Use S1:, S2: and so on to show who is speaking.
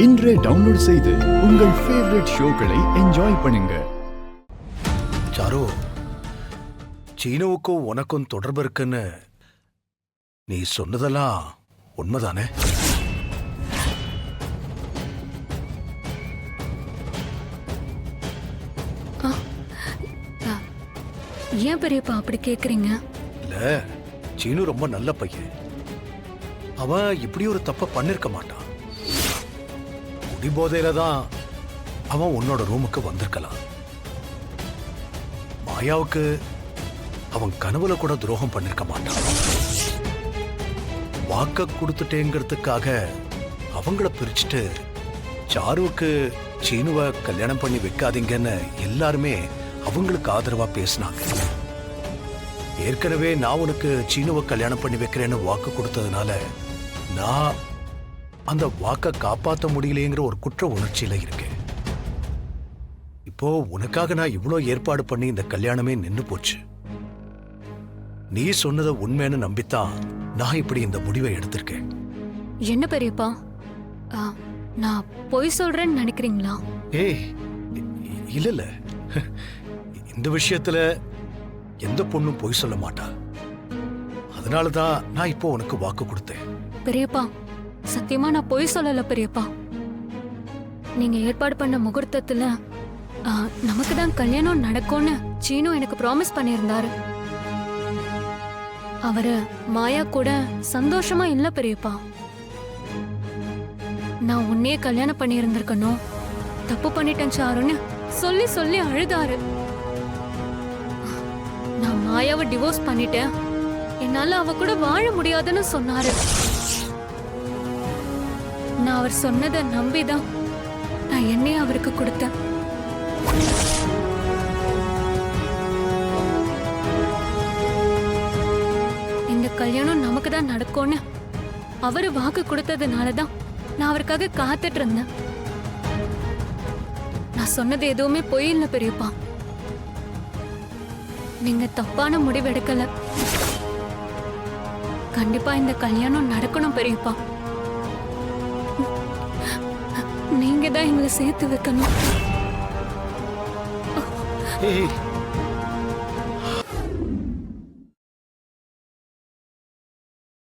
S1: இன்றே டவுன்லோட் செய்து உங்கள் ஃபேவரட் ஷோக்களை என்ஜாய் பண்ணுங்க.
S2: சாரு, சீனுவுக்கும் உனக்கும் தொடர்பு இருக்குன்னு நீ சொன்னதெல்லாம் உண்மைதானே?
S3: ஏன் பெரியப்பா அப்படி கேக்குறீங்க?
S2: இல்ல, சீனு ரொம்ப நல்ல பையன். அவன் இப்படி ஒரு தப்ப பண்ணிருக்க மாட்டான். குடிபோதையில தான் அவன் உன்னோட ரூமுக்கு வந்திருக்கலாம். மாயாவுக்கு அவன் கனவுல கூட துரோகம் பண்ணிருக்க மாட்டான். வாக்க கொடுத்துட்டேங்கிறதுக்காக அவங்கள பிரிச்சுட்டு சாருவுக்கு சீனுவை கல்யாணம் பண்ணி வைக்காதீங்கன்னு எல்லாருமே அவங்களுக்கு ஆதரவா பேசினாங்க. ஏற்கனவே நான் உனக்கு சீனுவை கல்யாணம் பண்ணி வைக்கிறேன்னு வாக்கு கொடுத்ததுனால நான் அந்த வாக்க காப்பாற்ற முடியலைங்கிற ஒரு குற்ற உணர்ச்சியில இருக்கேன். இப்போ உனக்காக நான் இவ்வளோ ஏற்பாடு பண்ணி இந்த கல்யாணமே நின்னு போச்சு. நீ சொன்னதை உண்மைன்னு நம்பித்தான் நான் இப்படி இந்த முடிவை எடுத்திருக்கேன்.
S3: என்ன பெரியப்பா, நான் பொய் சொல்றேன்னு நினைக்கிறீங்களா?
S2: ஏய், இல்ல, இந்த விஷயத்துல எந்த பொண்ணும் பொய் சொல்ல மாட்டா. அதனாலதான் நான் இப்போ உனக்கு வாக்கு கொடுத்தேன்.
S3: பெரியப்பா, சத்தியமா நான் பொய் சொல்லல பெரியப்பா. நீங்க ஏற்பாடு பண்ண முகூர்த்தத்துல நமக்கு தான் கல்யாணம் நடக்கும்னு சீனு எனக்கு ப்ராமிஸ் பண்ணியிருந்தாரு. அவரு மாயா கூட சந்தோஷமா இல்ல பெரியப்பா. நான் உன்னையே கல்யாணம் பண்ணி இருந்திருக்கணும், தப்பு பண்ணிட்டேன் சாருன்னு சொல்லி சொல்லி அழுதாரு. நான் மாயாவை டிவோர்ஸ் பண்ணிட்டேன், என்னால அவ கூட வாழ முடியாதுன்னு சொன்னாரு. நான் அவர் சொன்னதை நம்பிதான் நான் என்னைய அவருக்கு கொடுத்தேன். இந்த கல்யாணம் நமக்கு தான் நடக்கும்னு அவரு வாக்கு கொடுத்ததுனாலதான் நான் அவருக்காக காத்துட்டு இருந்தேன். நான் சொன்னது எதுவுமே பொய் இல்ல பெரியப்பா. நீங்க தப்பான முடிவு எடுக்கல. கண்டிப்பா இந்த கல்யாணம் நடக்கணும் பெரியப்பா. நீங்க தான் எங்களை சேர்த்து வைக்கணும்.
S2: ஏய்,